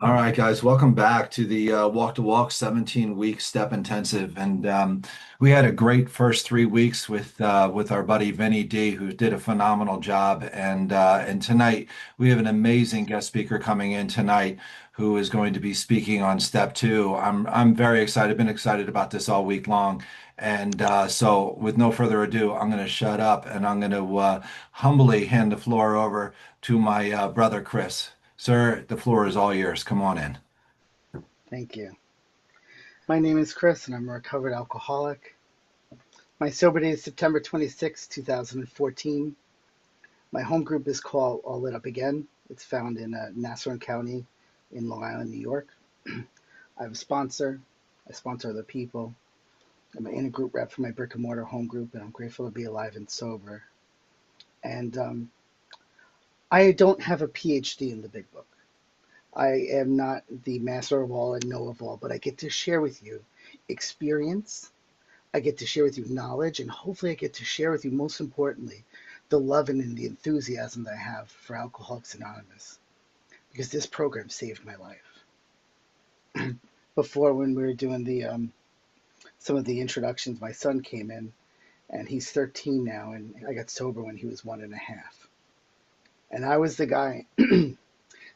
All right, guys, welcome back to the Walk to Walk 17-week step intensive. And we had a great first 3 weeks with our buddy Vinny D, who did a phenomenal job. And tonight we have an amazing guest speaker coming in tonight who is going to be speaking on step two. I'm very excited, been excited about this all week long. And so with no further ado, I'm going to shut up and I'm going to humbly hand the floor over to my brother Chris. Sir, the floor is all yours. Come on in. Thank you. My name is Chris, and I'm a recovered alcoholic. My sober date is September 26, 2014. My home group is called All Lit Up Again. It's found in Nassau County in Long Island, New York. I have a sponsor. I sponsor other people. I'm an in-group rep for my brick and mortar home group, and I'm grateful to be alive and sober. And I don't have a PhD in the big book. I am not the master of all and know of all, but I get to share with you experience. I get to share with you knowledge, and hopefully I get to share with you, most importantly, the love and the enthusiasm that I have for Alcoholics Anonymous, because this program saved my life. Before, when we were doing the some of the introductions, my son came in, and he's 13 now, and I got sober when he was 1.5. And I was the guy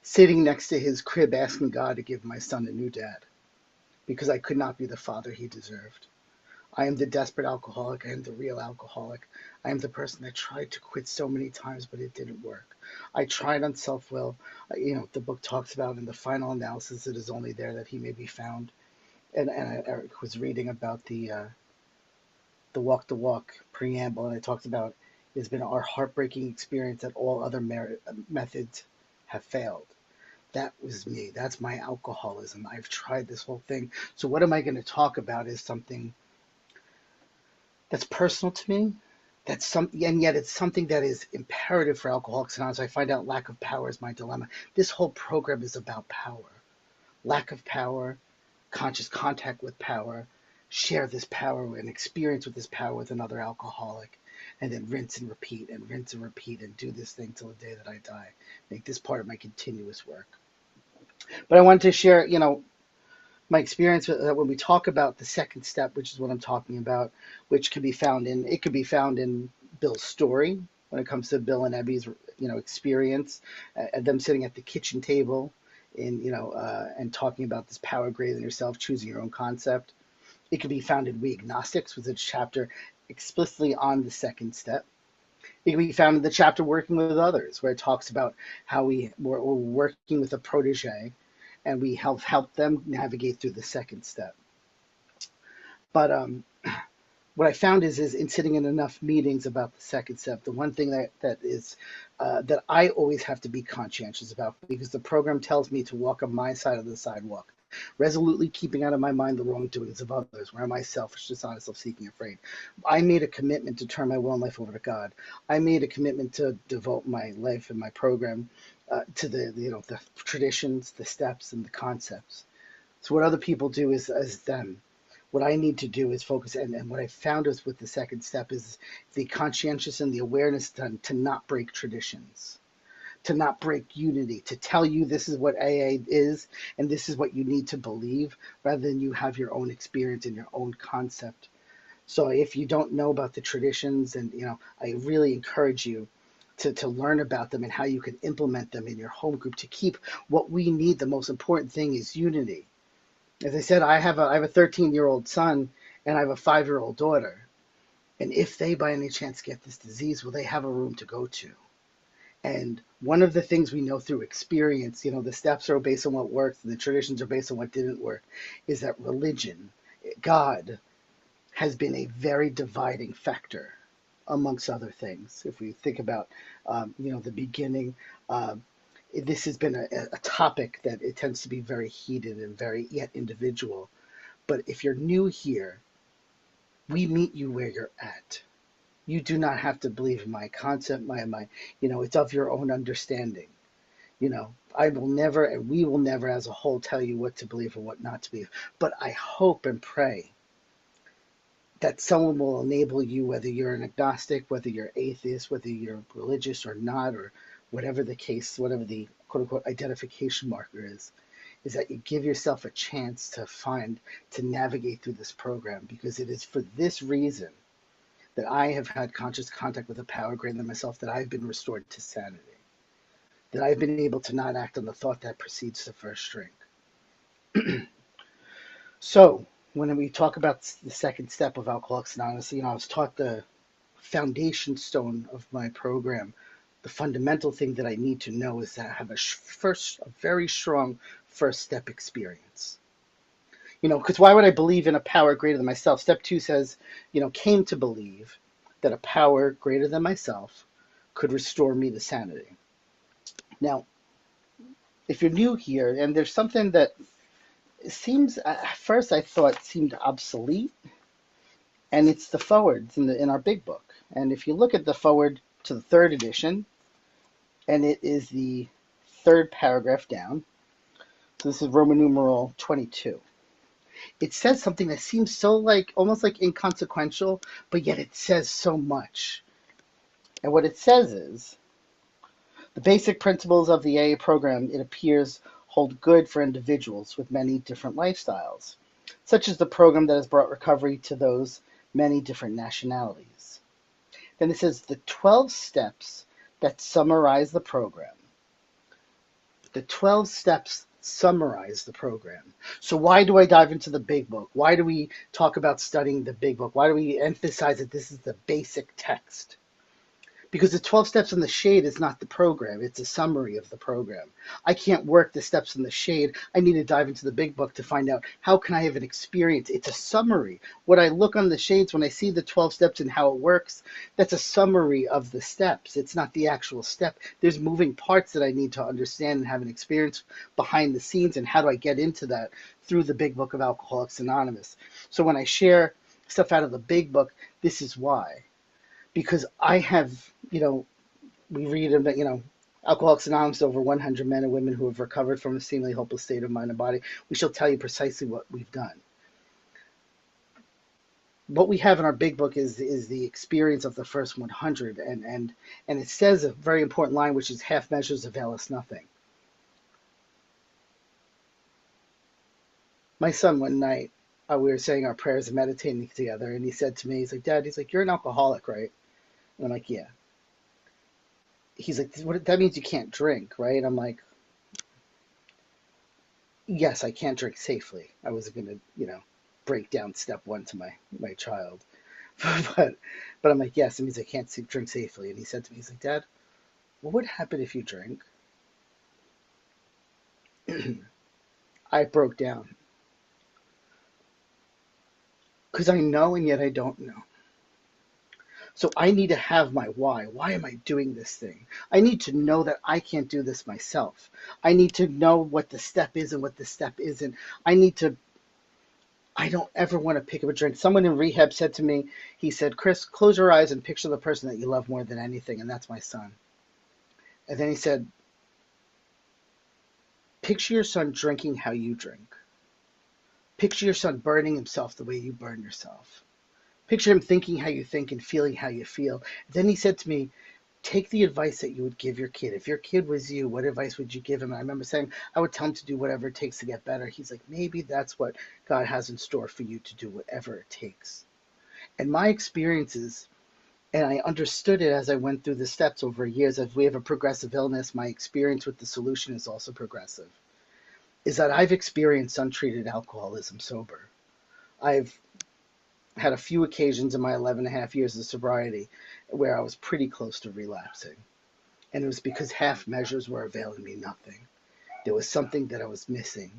sitting next to his crib asking God to give my son a new dad because I could not be the father he deserved. I am the desperate alcoholic. I am the real alcoholic. I am the person that tried to quit so many times, but it didn't work. I tried on self-will. The book talks about in the final analysis, it is only there that he may be found. And I was reading about the walk the walk preamble, and it talks about it's been our heartbreaking experience that all other methods have failed. That was me. That's my alcoholism. I've tried this whole thing. So what am I going to talk about is something that's personal to me. And yet it's something that is imperative for Alcoholics Anonymous. I find out lack of power is my dilemma. This whole program is about power, lack of power, conscious contact with power, share this power and experience with this power with another alcoholic, and then rinse and repeat and do this thing till the day that I die. Make this part of my continuous work. But I wanted to share, my experience when we talk about the second step, which is what I'm talking about, which could be found in Bill's story when it comes to Bill and Ebby's, experience, them sitting at the kitchen table and talking about this power greater than yourself, choosing your own concept. It could be found in We Agnostics, with a chapter explicitly on the second step. It can be found in the chapter Working with Others, where it talks about how we're working with a protege and we help them navigate through the second step. But what I found is in sitting in enough meetings about the second step, the one thing that I always have to be conscientious about, because the program tells me to walk on my side of the sidewalk, resolutely keeping out of my mind the wrongdoings of others. Where am I selfish, dishonest, self-seeking, afraid? I made a commitment to turn my will and life over to God. I made a commitment to devote my life and my program to the traditions, the steps, and the concepts. So what other people do is them. What I need to do is focus, and what I found is with the second step is the conscientious and the awareness to not break traditions, to not break unity, to tell you this is what AA is and this is what you need to believe, rather than you have your own experience and your own concept. So if you don't know about the traditions, and I really encourage you to learn about them and how you can implement them in your home group to keep what we need. The most important thing is unity. As I said, I have a 13-year-old son and I have a 5-year-old daughter. And if they by any chance get this disease, will they have a room to go to? And one of the things we know through experience, the steps are based on what worked and the traditions are based on what didn't work, is that religion, God, has been a very dividing factor amongst other things. If we think about, the beginning, this has been a topic that it tends to be very heated and very yet individual. But if you're new here, we meet you where you're at. You do not have to believe in my concept, it's of your own understanding. I will never, and we will never as a whole tell you what to believe or what not to believe. But I hope and pray that someone will enable you, whether you're an agnostic, whether you're atheist, whether you're religious or not, or whatever the case, whatever the quote unquote identification marker is is that you give yourself a chance to navigate through this program, because it is for this reason that I have had conscious contact with a power greater than myself, that I've been restored to sanity, that I've been able to not act on the thought that precedes the first drink. So when we talk about the second step of Alcoholics Anonymous, I was taught the foundation stone of my program. The fundamental thing that I need to know is that I have a very strong first step experience. Because why would I believe in a power greater than myself? Step 2 says, came to believe that a power greater than myself could restore me to sanity. Now, if you're new here, and there's something that seems, at first I thought seemed obsolete, and it's the forwards in our big book. And if you look at the forward to the third edition, and it is the third paragraph down, so this is Roman numeral 22. It says something that seems so almost like inconsequential, but yet it says so much. And what it says is, the basic principles of the AA program, it appears, hold good for individuals with many different lifestyles, such as the program that has brought recovery to those many different nationalities. Then it says the 12 steps that summarize the program. The 12 steps summarize the program. So why do I dive into the big book? Why do we talk about studying the big book? Why do we emphasize that this is the basic text? Because the 12 steps in the shade is not the program. It's a summary of the program. I can't work the steps in the shade. I need to dive into the big book to find out how can I have an experience. It's a summary. What I look on the shades when I see the 12 steps and how it works, that's a summary of the steps. It's not the actual step. There's moving parts that I need to understand and have an experience behind the scenes, and how do I get into that through the big book of Alcoholics Anonymous. So when I share stuff out of the big book, this is why. Because I have, we read about, Alcoholics Anonymous, over 100 men and women who have recovered from a seemingly hopeless state of mind and body. We shall tell you precisely what we've done. What we have in our big book is the experience of the first 100, and it says a very important line, which is half measures avail us nothing. My son, one night, we were saying our prayers and meditating together, and he said to me, he's like, Dad, you're an alcoholic, right? And I'm like, yeah. He's like, that means you can't drink, right? I'm like, yes, I can't drink safely. I wasn't going to, break down step 1 to my child. but I'm like, yes, it means I can't drink safely. And he said to me, he's like, Dad, what would happen if you drink? I broke down. Because I know, and yet I don't know. So I need to have my why. Why am I doing this thing? I need to know that I can't do this myself. I need to know what the step is and what the step isn't. I don't ever want to pick up a drink. Someone in rehab said to me, he said, Chris, close your eyes and picture the person that you love more than anything, and that's my son. And then he said, picture your son drinking how you drink. Picture your son burning himself the way you burn yourself. Picture him thinking how you think and feeling how you feel. Then he said to me, take the advice that you would give your kid. If your kid was you, what advice would you give him? And I remember saying, I would tell him to do whatever it takes to get better. He's like, maybe that's what God has in store for you to do, whatever it takes. And my experiences, and I understood it as I went through the steps over years. If we have a progressive illness, my experience with the solution is also progressive, is that I've experienced untreated alcoholism sober. I've had a few occasions in my 11 and a half years of sobriety where I was pretty close to relapsing. And it was because half measures were availing me nothing. There was something that I was missing.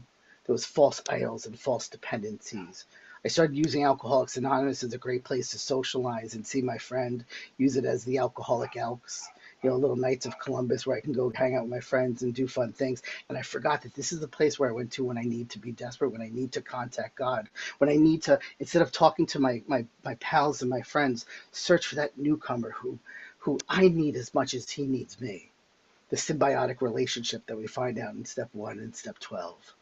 There was false idols and false dependencies. I started using Alcoholics Anonymous as a great place to socialize and see my friend, use it as the Alcoholic Elks, little Knights of Columbus where I can go hang out with my friends and do fun things. And I forgot that this is the place where I went to when I need to be desperate, when I need to contact God, when I need to, instead of talking to my pals and my friends, search for that newcomer who I need as much as he needs me. The symbiotic relationship that we find out in step 1 and step 12.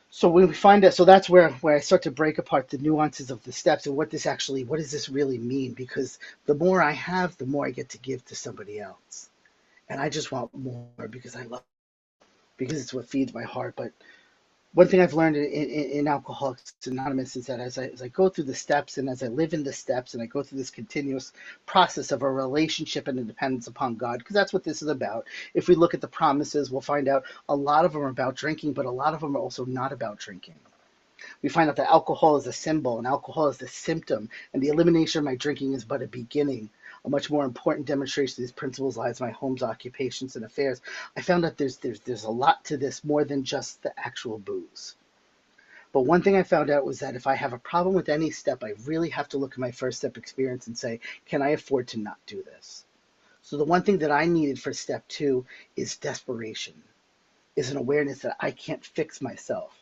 So when we find out, so that's where I start to break apart the nuances of the steps and what does this really mean? Because the more I have, the more I get to give to somebody else. And I just want more because I love because it's what feeds my heart. But one thing I've learned in Alcoholics Anonymous is that as I go through the steps and as I live in the steps and I go through this continuous process of a relationship and a dependence upon God, because that's what this is about. If we look at the promises, we'll find out a lot of them are about drinking, but a lot of them are also not about drinking. We find out that alcohol is a symbol and alcohol is the symptom, and the elimination of my drinking is but a beginning. A much more important demonstration of these principles lies in my home's occupations and affairs. I found out there's a lot to this more than just the actual booze. But one thing I found out was that if I have a problem with any step, I really have to look at my first step experience and say, can I afford to not do this? So the one thing that I needed for step 2 is desperation, is an awareness that I can't fix myself.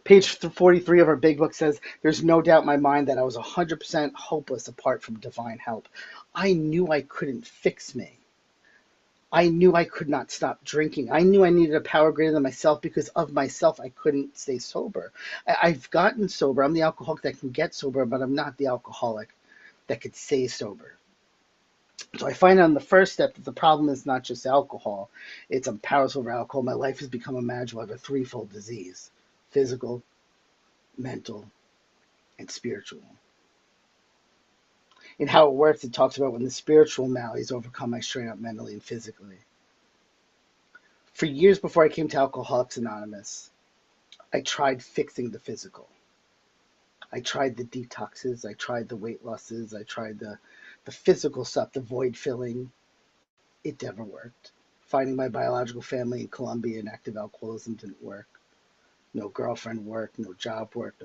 Page 43 of our big book says, there's no doubt in my mind that I was 100% hopeless apart from divine help. I knew I couldn't fix me. I knew I could not stop drinking. I knew I needed a power greater than myself. Because of myself, I couldn't stay sober. I've gotten sober. I'm the alcoholic that can get sober, but I'm not the alcoholic that could stay sober. So I find out in the first step that the problem is not just alcohol. It's I'm powerless over alcohol. My life has become unmanageable. I have a threefold disease: physical, mental, and spiritual. In how it works, it talks about when the spiritual maladies overcome, I strain out mentally and physically. For years before I came to Alcoholics Anonymous, I tried fixing the physical. I tried the detoxes, I tried the weight losses, I tried the physical stuff, the void filling. It never worked. Finding my biological family in Colombia in active alcoholism didn't work. No girlfriend worked, no job worked.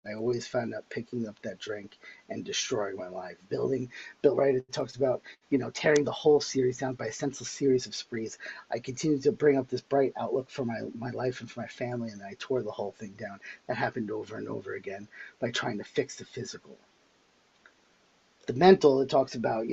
I always found out picking up that drink and destroying my life. Bill Wright talks about, tearing the whole series down by a senseless series of sprees. I continued to bring up this bright outlook for my life and for my family, and I tore the whole thing down. That happened over and over again by trying to fix the physical. The mental, it talks about,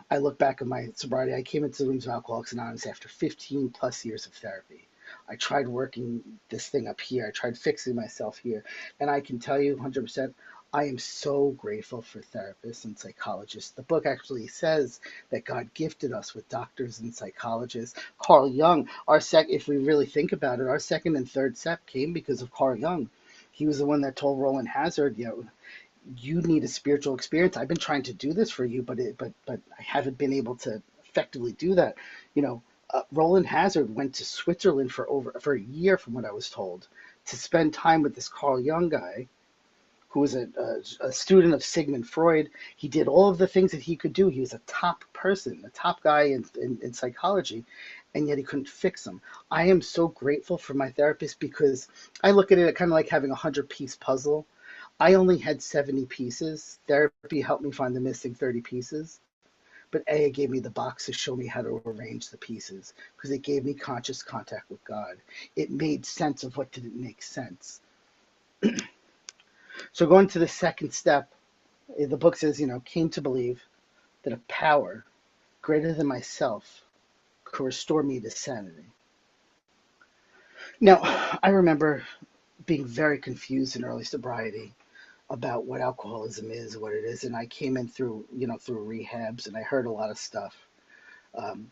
I look back at my sobriety. I came into the rooms of Alcoholics Anonymous after 15 plus years of therapy. I tried working this thing up here. I tried fixing myself here. And I can tell you 100%, I am so grateful for therapists and psychologists. The book actually says that God gifted us with doctors and psychologists. Carl Jung, if we really think about it, our second and third step came because of Carl Jung. He was the one that told Roland Hazard, you need a spiritual experience. I've been trying to do this for you, but I haven't been able to effectively do that. Roland Hazard went to Switzerland for a year, from what I was told, to spend time with this Carl Jung guy, who was a student of Sigmund Freud. He did all of the things that he could do. He was a top person, a top guy in psychology, and yet he couldn't fix him. I am so grateful for my therapist because I look at it kind of like having a 100-piece puzzle. I only had 70 pieces. Therapy helped me find the missing 30 pieces. But it gave me the box to show me how to arrange the pieces because it gave me conscious contact with God. It made sense of what didn't make sense. So going to the second step, the book says, came to believe that a power greater than myself could restore me to sanity. Now, I remember being very confused in early sobriety about what alcoholism is, what it is, and I came in through rehabs, and I heard a lot of stuff. In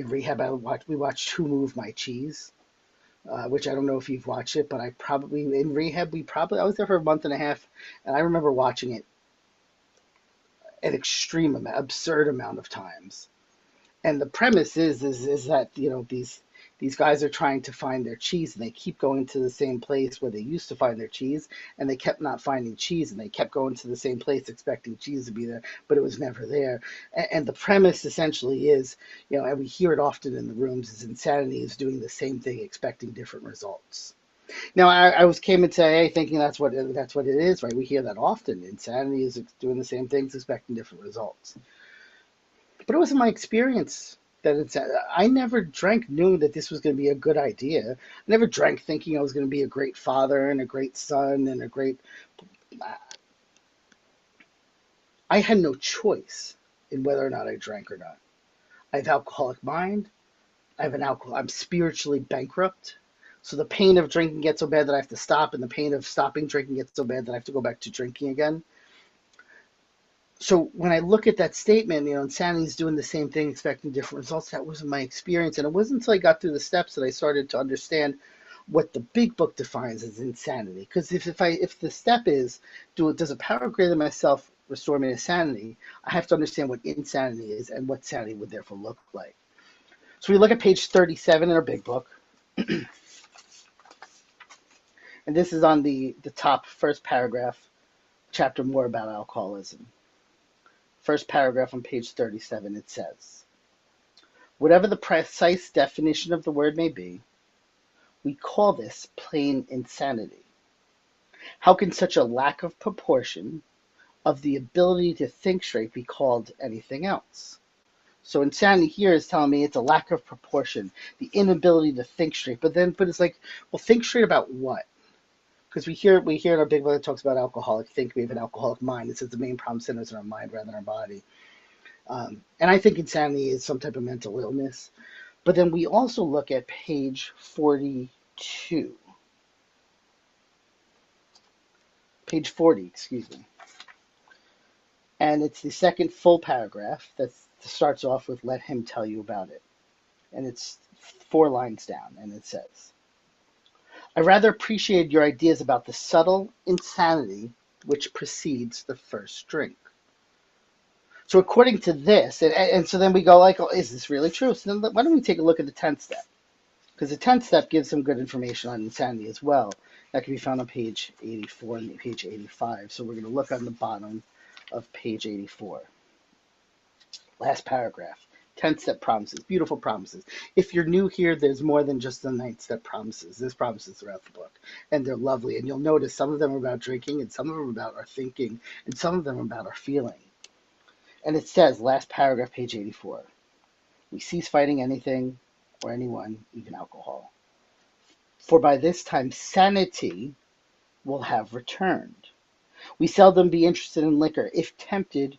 rehab, we watched Who Moved My Cheese, which I don't know if you've watched it, but in rehab I was there for a month and a half, and I remember watching it an absurd amount of times. And the premise is that these guys are trying to find their cheese, and they keep going to the same place where they used to find their cheese, and they kept not finding cheese, and they kept going to the same place expecting cheese to be there, but it was never there. And the premise essentially is, and we hear it often in the rooms, is insanity is doing the same thing, expecting different results. Now, I came into AA thinking that's what it is, right? We hear that often. Insanity is doing the same things, expecting different results. But it wasn't my experience I never drank knowing that this was going to be a good idea. I never drank thinking I was going to be a great father and a great son and I had no choice in whether or not I drank or not. I have alcoholic mind. I'm spiritually bankrupt. So the pain of drinking gets so bad that I have to stop, and the pain of stopping drinking gets so bad that I have to go back to drinking again. So when I look at that statement, insanity is doing the same thing, expecting different results. That wasn't my experience. And it wasn't until I got through the steps that I started to understand what the big book defines as insanity. Because if the step is, does a power greater than myself restore me to sanity, I have to understand what insanity is and what sanity would therefore look like. So we look at page 37 in our big book. And this is on the top first paragraph, chapter more about alcoholism. First paragraph on page 37, it says, whatever the precise definition of the word may be, we call this plain insanity. How can such a lack of proportion of the ability to think straight be called anything else? So insanity here is telling me it's a lack of proportion, the inability to think straight. But it's like, well, think straight about what? Because we hear in our big book that talks about alcoholic think. We have an alcoholic mind. It says the main problem centers in our mind rather than our body. And I think insanity is some type of mental illness. But then we also look at page 42. Page 40, excuse me. And it's the second full paragraph that starts off with, let him tell you about it. And it's 4 lines down, and it says, I rather appreciate your ideas about the subtle insanity which precedes the first drink. So according to this, and so then we go like, oh, is this really true? So then why don't we take a look at the 10th step? Because the 10th step gives some good information on insanity as well. That can be found on page 84 and page 85. So we're going to look on the bottom of page 84. Last paragraph. 10th step promises. Beautiful promises. If you're new here, there's more than just the 9th step promises. There's promises throughout the book. And they're lovely. And you'll notice some of them are about drinking, and some of them are about our thinking, and some of them are about our feeling. And it says, last paragraph, page 84, we cease fighting anything or anyone, even alcohol. For by this time sanity will have returned. We seldom be interested in liquor. If tempted,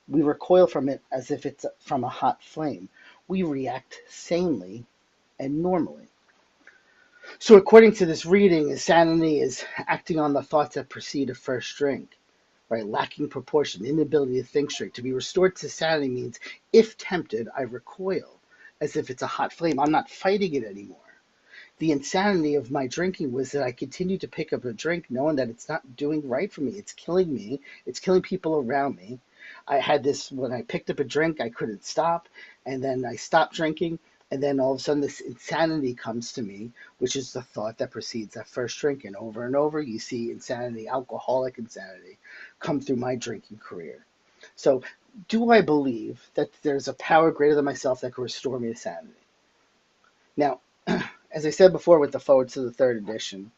we recoil from it as if it's from a hot flame. We react sanely and normally. So according to this reading, insanity is acting on the thoughts that precede a first drink. Right, lacking proportion, inability to think straight. To be restored to sanity means, if tempted, I recoil, as if it's a hot flame. I'm not fighting it anymore. The insanity of my drinking was that I continued to pick up a drink knowing that it's not doing right for me. It's killing me. It's killing people around me. I had this, when I picked up a drink, I couldn't stop, and then I stopped drinking, and then all of a sudden this insanity comes to me, which is the thought that precedes that first drink. And over you see insanity, alcoholic insanity, come through my drinking career. So do I believe that there's a power greater than myself that can restore me to sanity? Now, as I said before with the forward to the 3rd edition,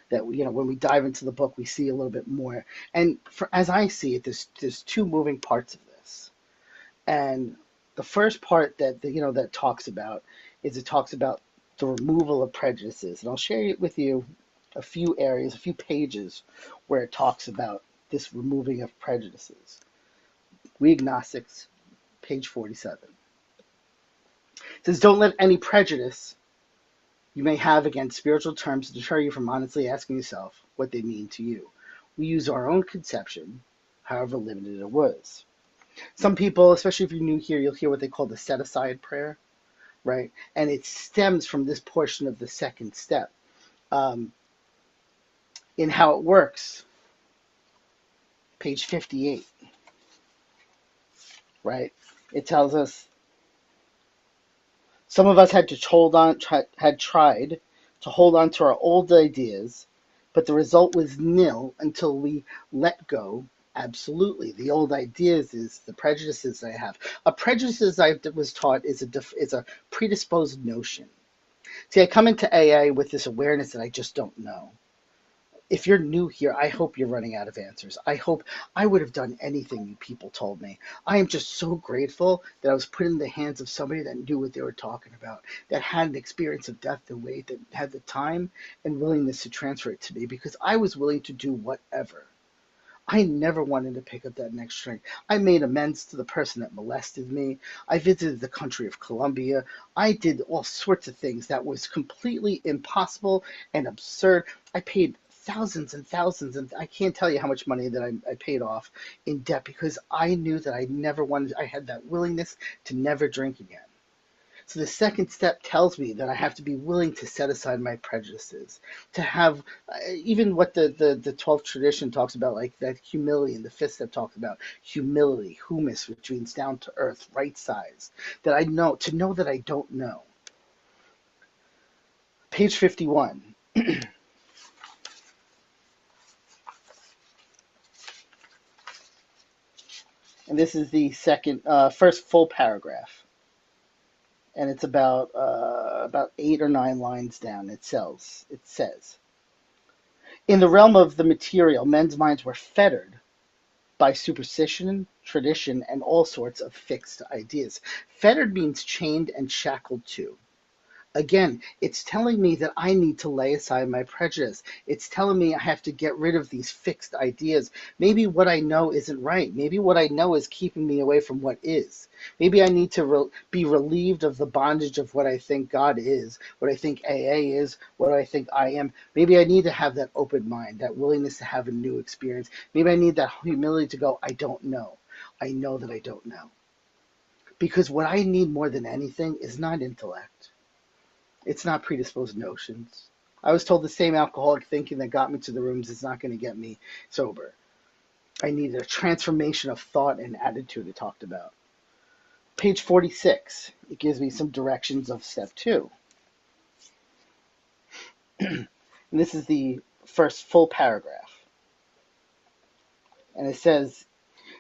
that when we dive into the book, we see a little bit more. And as I see it, there's 2 moving parts of this. And the first part that talks about is it talks about the removal of prejudices. And I'll share it with you a few areas, a few pages where it talks about this removing of prejudices. We Agnostics, page 47. It says, don't let any prejudice you may have against spiritual terms deter you from honestly asking yourself what they mean to you. We use our own conception, however limited it was. Some people, especially if you're new here, you'll hear what they call the set-aside prayer, right? And it stems from this portion of the 2nd step. In how it works, page 58, right? It tells us some of us had tried to hold on to our old ideas, but the result was nil until we let go. Absolutely. The old ideas is the prejudices I have. A prejudice, as I was taught, is a predisposed notion. See, I come into AA with this awareness that I just don't know. If you're new here, I hope you're running out of answers. I hope I would have done anything you people told me. I am just so grateful that I was put in the hands of somebody that knew what they were talking about, that had an experience of death and weight, that had the time and willingness to transfer it to me, because I was willing to do whatever. I never wanted to pick up that next drink. I made amends to the person that molested me. I visited the country of Colombia. I did all sorts of things that was completely impossible and absurd. I paid thousands and thousands, and I can't tell you how much money that I paid off in debt because I knew that I had that willingness to never drink again. So the second step tells me that I have to be willing to set aside my prejudices, to have even what the 12th tradition talks about, like that humility, and the fifth step talks about humility, humus, which means down to earth, right size, that I know, to know that I don't know. Page 51. And this is the first full paragraph, and it's about 8 or 9 lines down. It says, in the realm of the material, men's minds were fettered by superstition, tradition, and all sorts of fixed ideas. Fettered means chained and shackled to. Again, it's telling me that I need to lay aside my prejudice. It's telling me I have to get rid of these fixed ideas. Maybe what I know isn't right. Maybe what I know is keeping me away from what is. Maybe I need to be relieved of the bondage of what I think God is, what I think AA is, what I think I am. Maybe I need to have that open mind, that willingness to have a new experience. Maybe I need that humility to go, I don't know. I know that I don't know. Because what I need more than anything is not intellect. It's not predisposed notions. I was told the same alcoholic thinking that got me to the rooms is not going to get me sober. I needed a transformation of thought and attitude it talked about. Page 46, it gives me some directions of step 2. And this is the first full paragraph. And it says,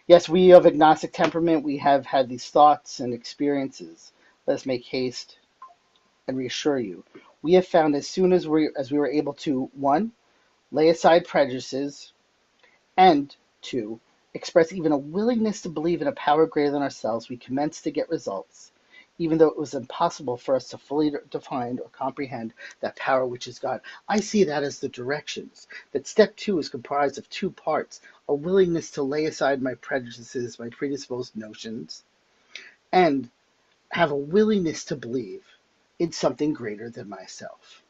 yes, we of agnostic temperament, we have had these thoughts and experiences. Let us make haste and reassure you. We have found as soon as we were able to, 1, lay aside prejudices, and 2, express even a willingness to believe in a power greater than ourselves, we commenced to get results, even though it was impossible for us to fully define or comprehend that power which is God. I see that as the directions, that step 2 is comprised of 2 parts, a willingness to lay aside my prejudices, my predisposed notions, and have a willingness to believe in something greater than myself.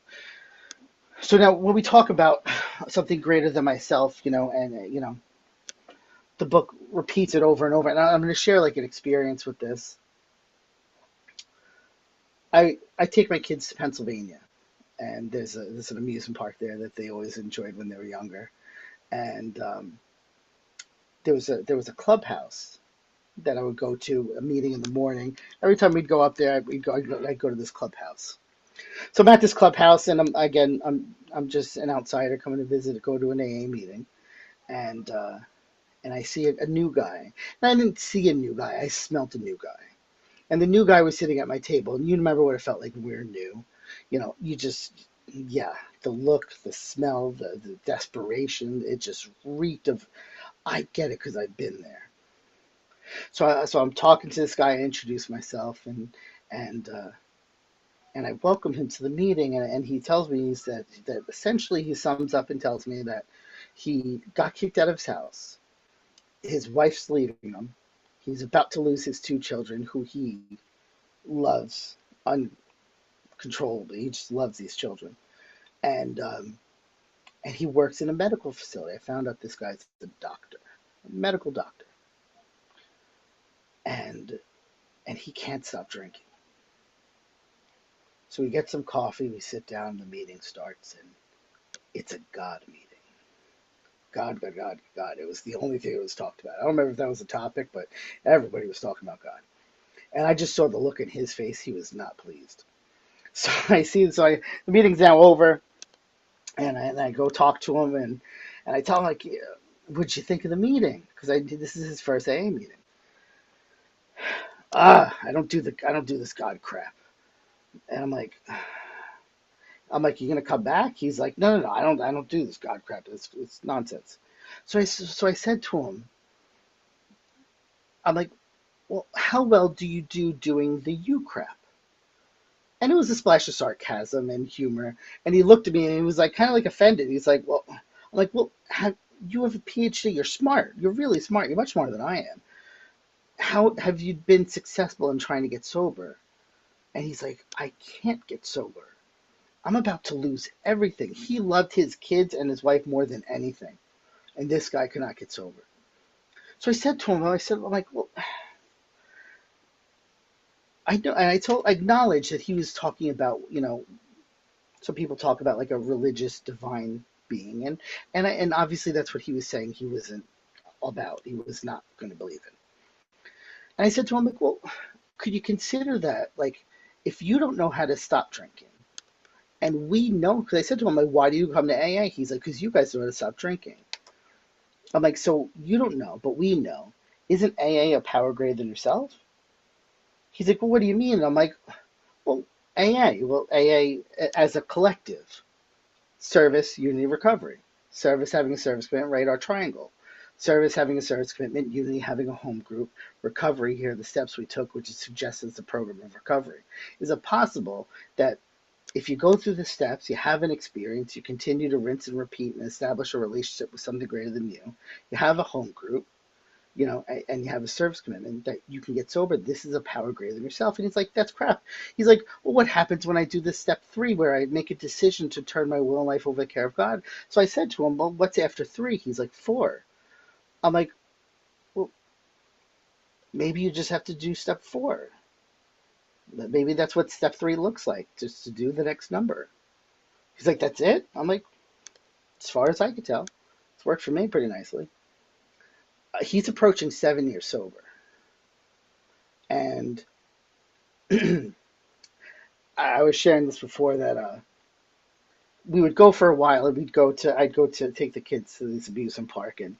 So now when we talk about something greater than myself, the book repeats it over and over. And I'm going to share like an experience with this. I take my kids to Pennsylvania, and there's an amusement park there that they always enjoyed when they were younger. And there was a clubhouse that I would go to a meeting in the morning. Every time we'd go up there, I'd go to this clubhouse. So I'm at this clubhouse, and I'm just an outsider coming to visit, go to an AA meeting, and I see a new guy. And I didn't see a new guy; I smelt a new guy. And the new guy was sitting at my table, and you remember what it felt like when we were new. Yeah, the look, the smell, the desperation, it just reeked of. I get it because I've been there. So I'm talking to this guy. I introduce myself, and and I welcome him to the meeting, and he tells me that essentially he sums up and tells me that he got kicked out of his house. His wife's leaving him. He's about to lose his 2 children, who he loves uncontrollably. He just loves these children, and he works in a medical facility. I found out this guy's a doctor, a medical doctor, and he can't stop drinking. So we get some coffee, we sit down, the meeting starts, and it's a God meeting. God, God, God, God. It was the only thing that was talked about. I don't remember if that was a topic, but everybody was talking about God. And I just saw the look in his face. He was not pleased. So the meeting's now over, and I go talk to him, and I tell him, like, yeah, what'd you think of the meeting? Because this is his first AA meeting. I don't do this God crap. And I'm like, you gonna come back? He's like, no, I don't do this God crap. It's nonsense. So I said to him, I'm like, well, how well do you do doing the you crap? And it was a splash of sarcasm and humor. And he looked at me and he was like, kind of like offended. He's like, well, I'm like, well, you have a PhD. You're smart. You're really smart. You're much smarter than I am. How have you been successful in trying to get sober? And he's like, I can't get sober. I'm about to lose everything. He loved his kids and his wife more than anything. And this guy could not get sober. So I said to him, I'm like, well, I know, and I acknowledged that he was talking about, some people talk about like a religious divine being, and obviously that's what he was saying. He wasn't about. He was not going to believe in. And I said to him, like, well, could you consider that, like, if you don't know how to stop drinking, and we know, because I said to him, like, why do you come to AA? He's like, because you guys know how to stop drinking. I'm like, so you don't know, but we know. Isn't AA a power greater than yourself? He's like, well, what do you mean? And I'm like, well, AA as a collective, service, unity, recovery. Service having a service commitment, right? Our triangle. Service having a service commitment, unity having a home group, recovery, here are the steps we took, which is suggested as the program of recovery. Is it possible that if you go through the steps, you have an experience, you continue to rinse and repeat and establish a relationship with something greater than you have a home group, and you have a service commitment, that you can get sober? This is a power greater than yourself. And he's like, that's crap. He's like, well, what happens when I do this step 3 where I make a decision to turn my will and life over to the care of God? So I said to him, well, what's after 3? He's like, 4. I'm like, well, maybe you just have to do step 4. Maybe that's what step 3 looks like, just to do the next number. He's like, that's it? I'm like, as far as I could tell, it's worked for me pretty nicely. He's approaching 7 years sober. And I was sharing this before, that we would go for a while, and I'd go to take the kids to this amusement park, and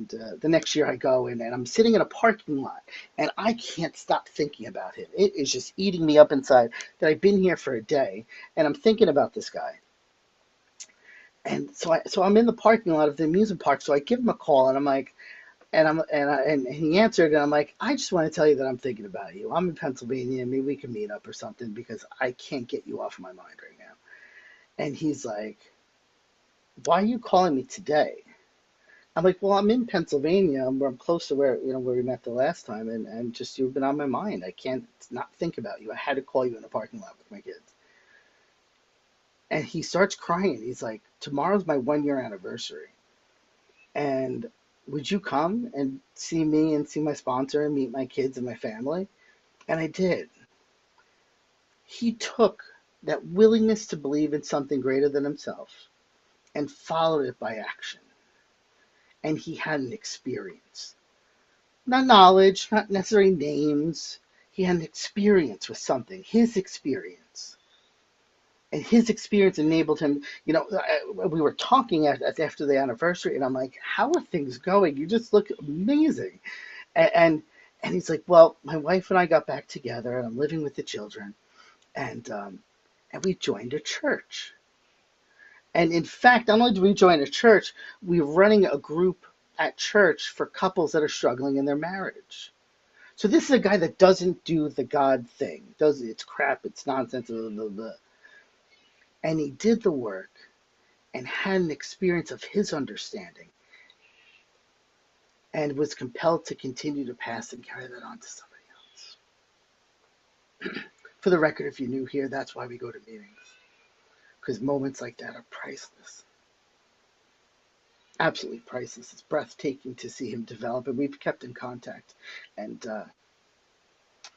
the next year I go in, and I'm sitting in a parking lot, and I can't stop thinking about him. It is just eating me up inside that I've been here for a day, and I'm thinking about this guy. And so I'm in the parking lot of the amusement park, so I give him a call, and I'm like, and he answered, and I'm like, I just want to tell you that I'm thinking about you. I'm in Pennsylvania, maybe we can meet up or something, because I can't get you off my mind right now. And he's like, why are you calling me today? I'm like, well, I'm in Pennsylvania. I'm close to where we met the last time, and just you've been on my mind. I can't not think about you. I had to call you in the parking lot with my kids. And he starts crying. He's like, tomorrow's my 1-year anniversary. And would you come and see me and see my sponsor and meet my kids and my family? And I did. He took that willingness to believe in something greater than himself and followed it by action. And he had an experience. Not knowledge, not necessarily names. He had an experience with something, his experience. And his experience enabled him, we were talking after the anniversary, and I'm like, how are things going? You just look amazing. And he's like, well, my wife and I got back together, and I'm living with the children, and we joined a church. And in fact, not only did we join a church, we're running a group at church for couples that are struggling in their marriage. So this is a guy that doesn't do the God thing. It's crap, it's nonsense, blah, blah, blah. And he did the work and had an experience of his understanding and was compelled to continue to pass and carry that on to somebody else. For the record, if you're new here, that's why we go to meetings. Because moments like that are priceless. Absolutely priceless. It's breathtaking to see him develop, and we've kept in contact. And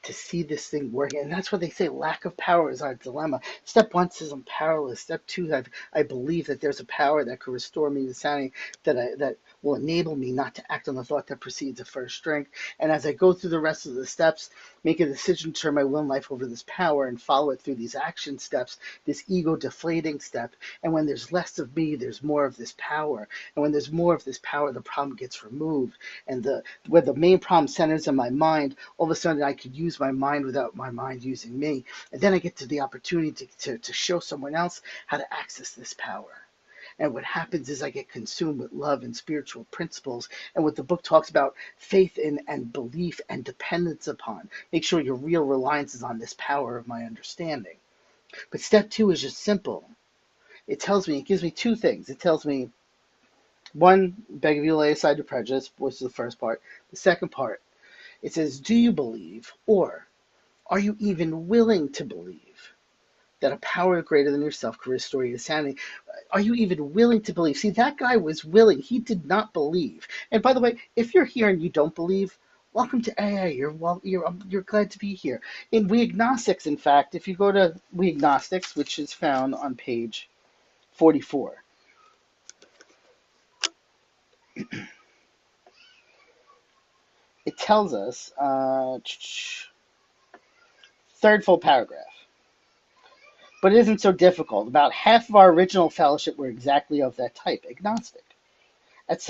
to see this thing working. And that's what they say, lack of power is our dilemma. Step 1 says I'm powerless. Step 2, I believe that there's a power that could restore me to sanity, that will enable me not to act on the thought that precedes a first drink. And as I go through the rest of the steps, make a decision to turn my will and life over to this power and follow it through these action steps, this ego deflating step. And when there's less of me, there's more of this power. And when there's more of this power, the problem gets removed. And where the main problem centers in my mind, all of a sudden I could use my mind without my mind using me. And then I get to the opportunity to show someone else how to access this power. And what happens is I get consumed with love and spiritual principles. And what the book talks about, faith in and belief and dependence upon. Make sure your real reliance is on this power of my understanding. But step 2 is just simple. It gives me 2 things. It tells me, 1, beg of you lay aside your prejudice, which is the first part. The second part, it says, do you believe, or are you even willing to believe that a power greater than yourself can restore you to sanity. Are you even willing to believe? See, that guy was willing. He did not believe. And by the way, if you're here and you don't believe, welcome to AA. You're glad to be here. In We Agnostics, in fact, if you go to We Agnostics, which is found on page 44, it tells us, third full paragraph. But it isn't so difficult. About half of our original fellowship were exactly of that type, agnostic. At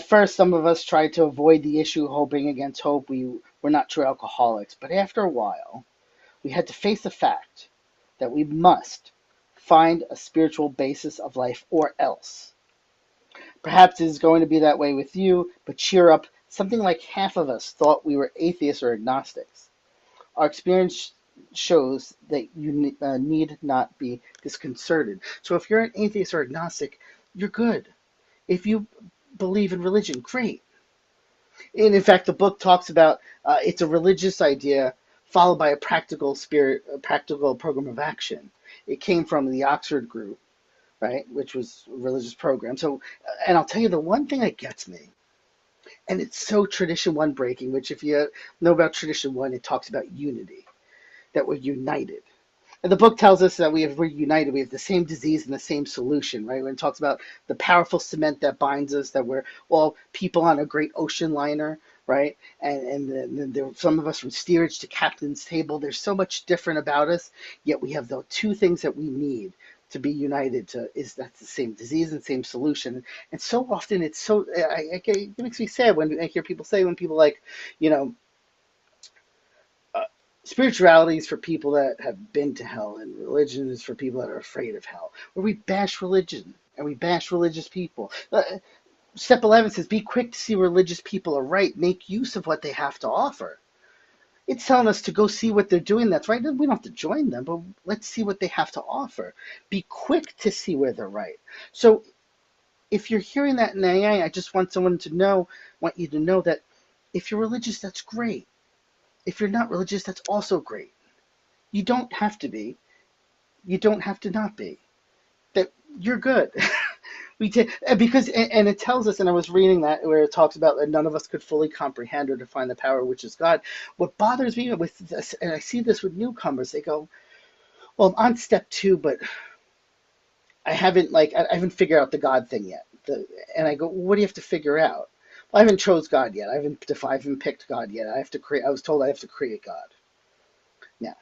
first, some of us tried to avoid the issue, hoping against hope we were not true alcoholics. But after a while, we had to face the fact that we must find a spiritual basis of life or else. Perhaps it is going to be that way with you, but cheer up. Something like half of us thought we were atheists or agnostics. Our experience shows that you need not be disconcerted. So if you're an atheist or agnostic, you're good. If you believe in religion, great. And in fact, the book talks about it's a religious idea followed by a practical program of action. It came from the Oxford group, right, which was a religious program. So, and I'll tell you the one thing that gets me, and it's so tradition one breaking, which if you know about tradition one, it talks about unity, that we're united. And the book tells us that we're united. We have the same disease and the same solution, right? When it talks about the powerful cement that binds us, that we're all people on a great ocean liner, right? And there, some of us from steerage to captain's table. There's so much different about us, yet we have the two things that we need to be united to is that's the same disease and same solution. And so often it's so it makes me sad when I hear people say when people like, you know, uh, spirituality is for people that have been to hell, and religion is for people that are afraid of hell. Where we bash religion and we bash religious people. Step 11 says, be quick to see religious people are right. Make use of what they have to offer. It's telling us to go see what they're doing that's right. We don't have to join them, but let's see what they have to offer. Be quick to see where they're right. So if you're hearing that in AA, I just want want you to know that if you're religious, that's great. If you're not religious, that's also great. You don't have to be. You don't have to not be. That you're good. We did because and it tells us, and I was reading that where it talks about that none of us could fully comprehend or define the power which is God. What bothers me with this, and I see this with newcomers, they go, "Well, I'm on step 2, but I haven't figured out the God thing yet." And I go, well, "What do you have to figure out?" Well, I haven't chose God yet. I haven't picked God yet. I have to create. I was told I have to create God. Now,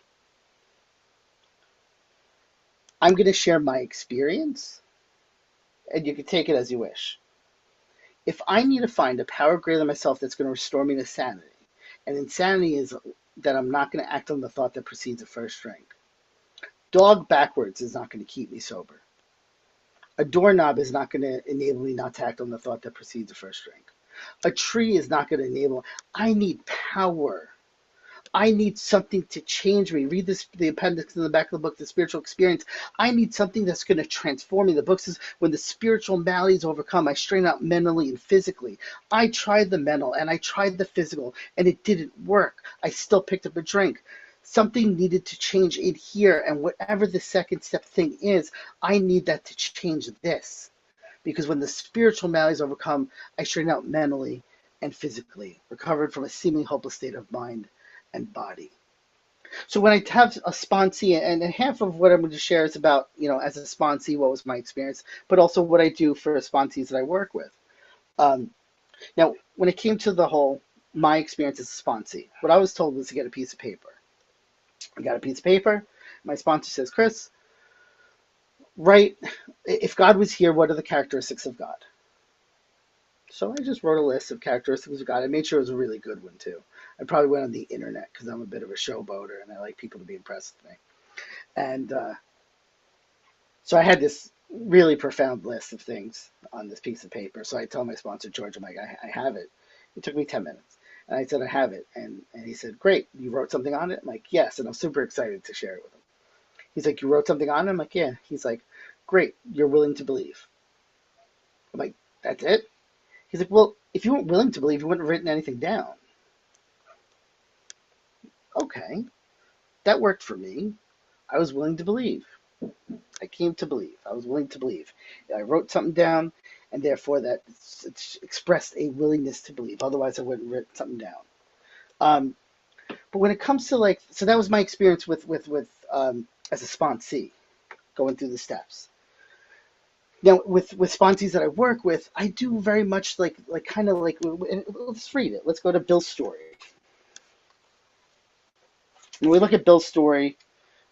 I'm going to share my experience, and you can take it as you wish. If I need to find a power greater than myself that's going to restore me to sanity, and insanity is that I'm not going to act on the thought that precedes a first drink. Dog backwards is not going to keep me sober. A doorknob is not going to enable me not to act on the thought that precedes a first drink. A tree is not going to enable. I need power. I need something to change me. Read the appendix in the back of the book, The Spiritual Experience. I need something that's going to transform me. The book says, when the spiritual malady is overcome, I straighten out mentally and physically. I tried the mental and I tried the physical, and it didn't work. I still picked up a drink. Something needed to change in here, and whatever the second step thing is, I need that to change this. Because when the spiritual malady is overcome, I straighten out mentally and physically, recovered from a seemingly hopeless state of mind and body. So when I have a sponsee, and half of what I'm going to share is about, as a sponsee, what was my experience, but also what I do for sponsees that I work with. Um, Now, when it came to my experience as a sponsee, what I was told was to get a piece of paper. I got a piece of paper. My sponsor says, Chris, write, if God was here, what are the characteristics of God? So I just wrote a list of characteristics of God. I made sure it was a really good one, too. I probably went on the internet because I'm a bit of a showboater and I like people to be impressed with me. And so I had this really profound list of things on this piece of paper. So I tell my sponsor, George, I'm like, I have it. It took me 10 minutes. And I said, I have it. And he said, great. You wrote something on it? I'm like, yes. And I'm super excited to share it with him. He's like, you wrote something on it? I'm like, yeah. He's like, great. You're willing to believe. I'm like, that's it? He's like, well, if you weren't willing to believe, you wouldn't have written anything down. Okay, that worked for me. I was willing to believe. I came to believe. I was willing to believe. I wrote something down, and therefore that it's expressed a willingness to believe. Otherwise, I wouldn't write something down. Um, but when it comes to like, so that was my experience with as a sponsee, going through the steps. Now with sponsees that I work with, I do very much like kind of like let's read it. Let's go to Bill's story. When we look at Bill's story,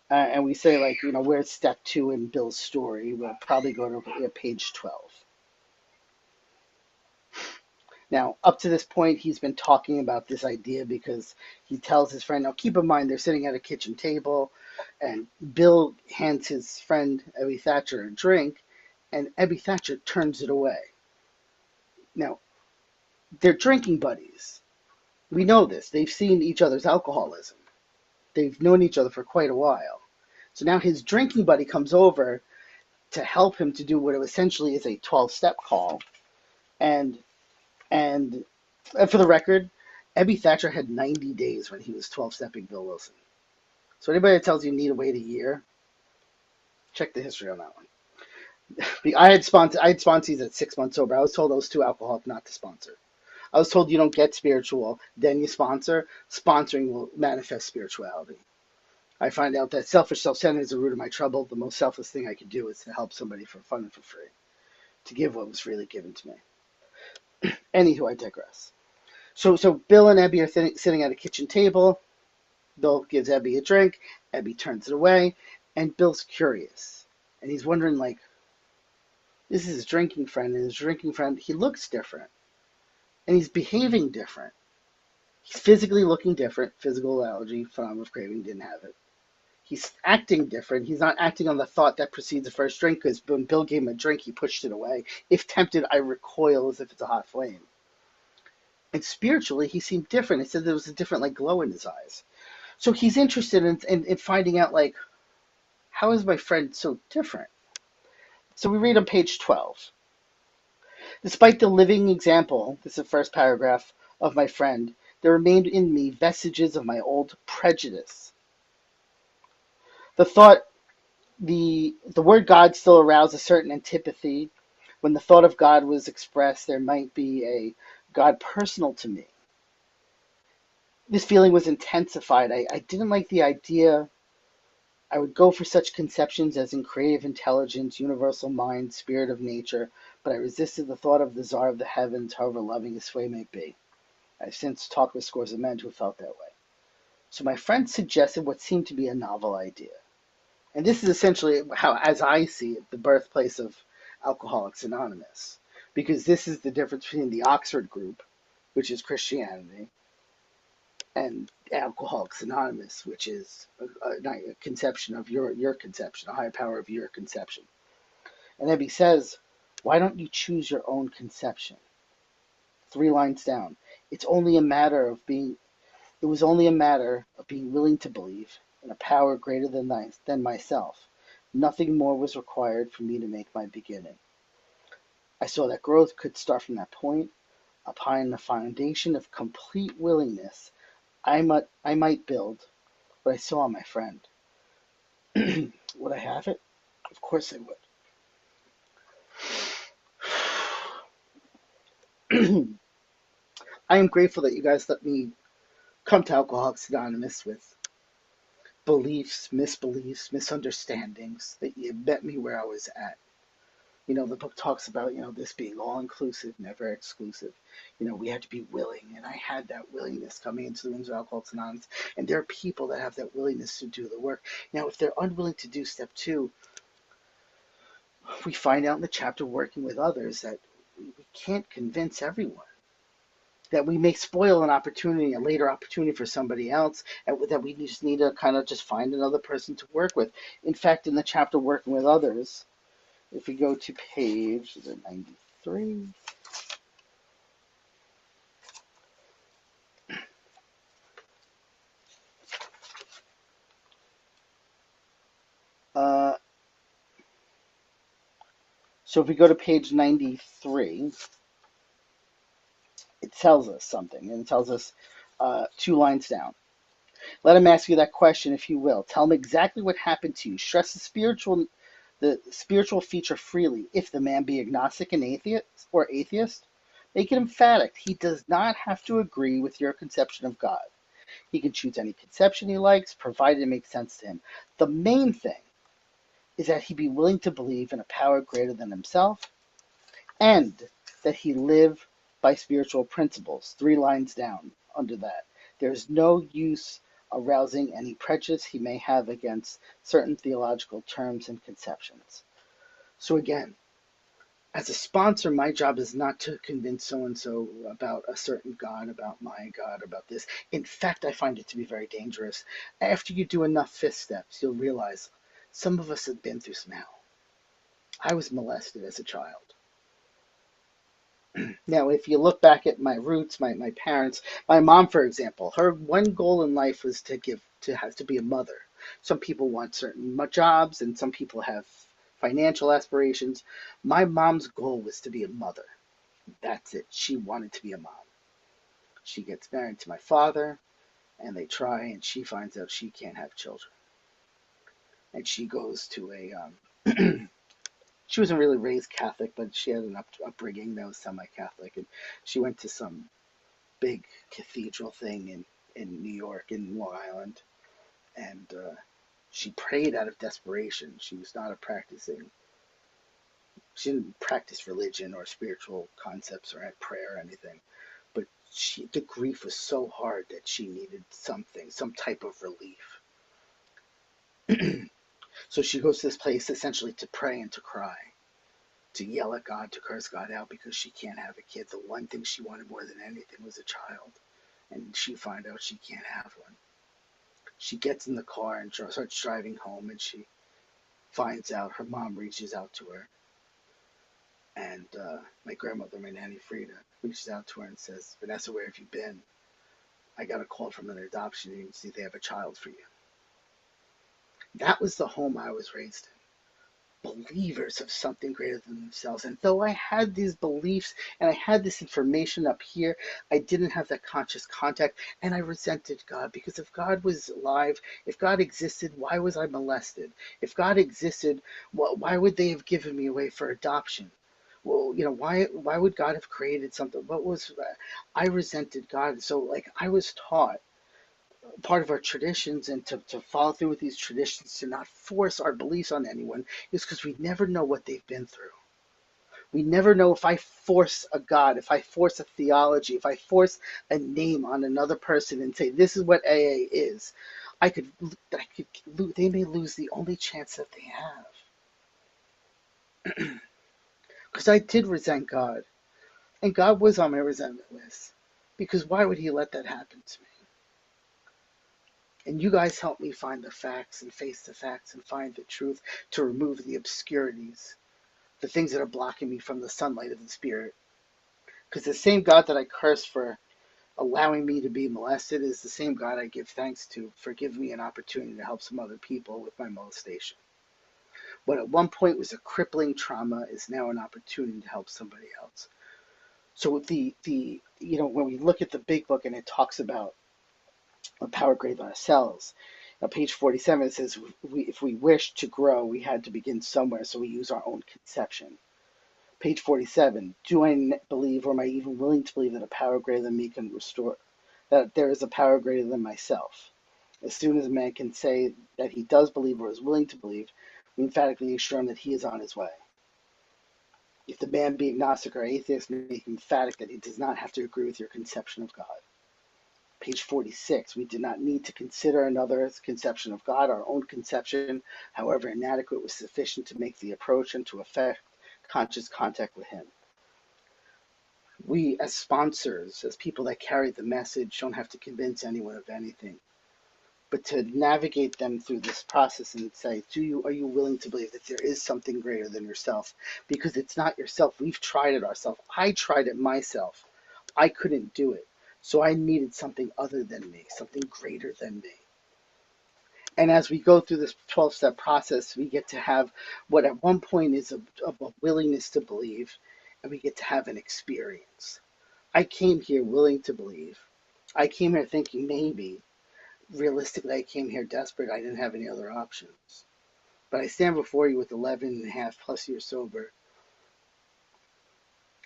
and we say like, where's step 2 in Bill's story, we'll probably go to page 12. Now, up to this point, he's been talking about this idea because he tells his friend, now keep in mind, they're sitting at a kitchen table, and Bill hands his friend, Ebby Thatcher, a drink, and Ebby Thatcher turns it away. Now, they're drinking buddies. We know this. They've seen each other's alcoholism. They've known each other for quite a while. So now his drinking buddy comes over to help him to do what essentially is a 12-step call. And for the record, Ebby Thatcher had 90 days when he was 12-stepping Bill Wilson. So anybody that tells you need to wait a year, check the history on that one. I had sponsees at 6 months sober. I was told I was too alcoholic not to sponsor. I was told you don't get spiritual, then you sponsor. Sponsoring will manifest spirituality. I find out that selfish, self-centered is the root of my trouble. The most selfless thing I could do is to help somebody for fun and for free, to give what was freely given to me. Anywho, I digress. So Bill and Ebby are sitting at a kitchen table. Bill gives Ebby a drink. Ebby turns it away, and Bill's curious, and he's wondering like, this is his drinking friend, and his drinking friend, he looks different, and he's behaving different. He's physically looking different. Physical allergy, phenomenon of craving, didn't have it. He's acting different. He's not acting on the thought that precedes the first drink, because when Bill gave him a drink, he pushed it away. If tempted, I recoil as if it's a hot flame. And spiritually, he seemed different. He said there was a different like glow in his eyes. So he's interested in finding out like, how is my friend so different? So we read on page 12. Despite the living example, this is the first paragraph, of my friend, there remained in me vestiges of my old prejudice. The thought, the word God still aroused a certain antipathy. When the thought of God was expressed, there might be a God personal to me. This feeling was intensified. I didn't like the idea. I would go for such conceptions as in creative intelligence, universal mind, spirit of nature, but I resisted the thought of the Tsar of the heavens, however loving his sway may be. I've since talked with scores of men who felt that way. So my friend suggested what seemed to be a novel idea. And this is essentially how, as I see it, the birthplace of Alcoholics Anonymous. Because this is the difference between the Oxford group, which is Christianity, and Alcoholics Anonymous, which is a conception of your conception, a higher power of your conception. And Ebby says, why don't you choose your own conception? 3 lines down. It was only a matter of being willing to believe in a power greater than myself. Nothing more was required for me to make my beginning. I saw that growth could start from that point. Upon the foundation of complete willingness, I might build what I saw in my friend. Would I have it? Of course I would. I am grateful that you guys let me come to Alcoholics Anonymous with beliefs, misbeliefs, misunderstandings, that you met me where I was at. The book talks about, this being all-inclusive, never exclusive. We had to be willing, and I had that willingness coming into the rooms of Alcoholics Anonymous, and there are people that have that willingness to do the work. Now, if they're unwilling to do step 2, we find out in the chapter Working with Others that we can't convince everyone. That we may spoil a later opportunity for somebody else, and that we just need to kind of just find another person to work with. In fact, in the chapter Working with Others, if we go to page 93, so if we go to page 93, it tells us something, and it tells us 2 lines down. Let him ask you that question if you will. Tell him exactly what happened to you. Stress the spiritual feature freely, if the man be agnostic and atheist. Make it emphatic. He does not have to agree with your conception of God. He can choose any conception he likes, provided it makes sense to him. The main thing is that he be willing to believe in a power greater than himself, and that he live by spiritual principles. 3 lines down under that. There is no use arousing any prejudice he may have against certain theological terms and conceptions. So again, as a sponsor, my job is not to convince so and so about a certain God, about my God, about this. In fact, I find it to be very dangerous. After you do enough fifth steps, you'll realize some of us have been through some hell. I was molested as a child. Now, if you look back at my roots, my parents, my mom, for example, her one goal in life was to be a mother. Some people want certain jobs, and some people have financial aspirations. My mom's goal was to be a mother. That's it. She wanted to be a mom. She gets married to my father, and they try, and she finds out she can't have children. And she goes to she wasn't really raised Catholic, but she had an upbringing that was semi-Catholic, and she went to some big cathedral thing in New York, in Long Island, and she prayed out of desperation. She was not she didn't practice religion or spiritual concepts or prayer or anything, but the grief was so hard that she needed something, some type of relief. So she goes to this place essentially to pray and to cry, to yell at God, to curse God out because she can't have a kid. The one thing she wanted more than anything was a child, and she finds out she can't have one. She gets in the car and starts driving home, and she finds out her mom reaches out to her, and my grandmother, my nanny Frida, reaches out to her and says, "Vanessa, where have you been? I got a call from an adoption agency. They have a child for you." That was the home I was raised in. Believers of something greater than themselves. And though I had these beliefs and I had this information up here, I didn't have that conscious contact, and I resented God, because if God was alive, if God existed, why was I molested? If God existed, why would they have given me away for adoption? Well, why would God have created something? I resented God. So like I was taught part of our traditions, and to follow through with these traditions, to not force our beliefs on anyone, is because we never know what they've been through. We never know. If I force a God, if I force a theology, if I force a name on another person and say this is what AA is, they may lose the only chance that they have. Because I did resent God, and God was on my resentment list, because why would he let that happen to me? And you guys help me find the facts and face the facts and find the truth, to remove the obscurities, the things that are blocking me from the sunlight of the Spirit. Because the same God that I curse for allowing me to be molested is the same God I give thanks to for giving me an opportunity to help some other people with my molestation. What at one point was a crippling trauma is now an opportunity to help somebody else. So when we look at the big book and it talks about a power greater than ourselves, page 47, it says, if we wish to grow, we had to begin somewhere, so we use our own conception. Page 47, do I believe, or am I even willing to believe, that a power greater than me can restore, that there is a power greater than myself? As soon as a man can say that he does believe or is willing to believe, we emphatically assure him that he is on his way. If the man be agnostic or atheist, make emphatic that he does not have to agree with your conception of God. Page 46, we did not need to consider another's conception of God. Our own conception, however inadequate, was sufficient to make the approach and to effect conscious contact with him. We, as sponsors, as people that carry the message, don't have to convince anyone of anything, but to navigate them through this process and say, are you willing to believe that there is something greater than yourself? Because it's not yourself. We've tried it ourselves. I tried it myself. I couldn't do it. So I needed something other than me, something greater than me. And as we go through this 12-step process, we get to have what at one point is a willingness to believe, and we get to have an experience. I came here willing to believe. I came here thinking maybe, realistically, I came here desperate. I didn't have any other options. But I stand before you with 11 and a half plus years sober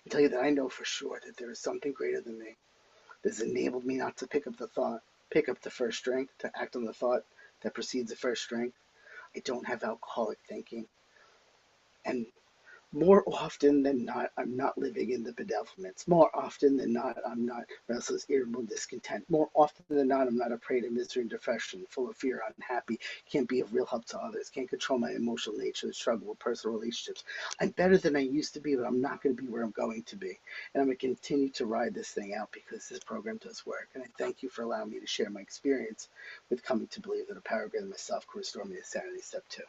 and tell you that I know for sure that there is something greater than me that has enabled me not to pick up the first drink, to act on the thought that precedes the first drink. I don't have alcoholic thinking. And more often than not, I'm not living in the bedevilments. More often than not, I'm not restless, irritable, discontent. More often than not, I'm not a prey to misery and depression, full of fear, unhappy, can't be of real help to others, can't control my emotional nature, struggle with personal relationships. I'm better than I used to be, but I'm not going to be where I'm going to be. And I'm going to continue to ride this thing out because this program does work. And I thank you for allowing me to share my experience with coming to believe that a power greater than myself can restore me to sanity, step 2.